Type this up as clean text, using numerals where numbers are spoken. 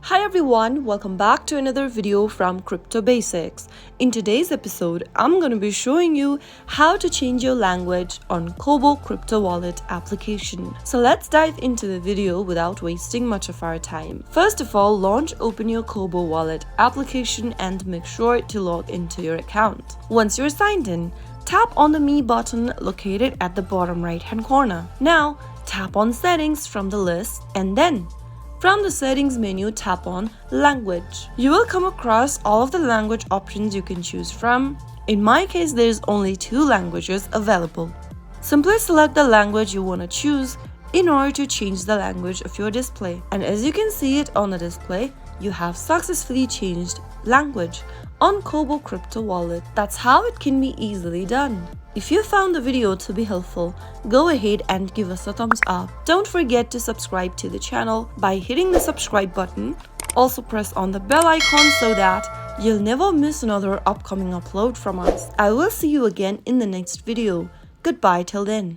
Hi everyone, welcome back to another video from Crypto Basics. In today's episode, I'm going to be showing you how to change your language on Cobo Crypto Wallet application. So let's dive into the video without wasting much of our time. First of all, open your Cobo Wallet application and make sure to log into your account. Once you're signed in, tap on the Me button located at the bottom right hand corner. Now, tap on Settings from the list and then from the settings menu, tap on Language. You will come across all of the language options you can choose from. In my case, there's only 2 languages available. Simply select the language you want to choose in order to change the language of your display. And as you can see it on the display, you have successfully changed language on Cobo Crypto Wallet. That's how it can be easily done. If you found the video to be helpful, go ahead and give us a thumbs up. Don't forget to subscribe to the channel by hitting the subscribe button. Also press on the bell icon so that you'll never miss another upcoming upload from us. I will see you again in the next video. Goodbye till then.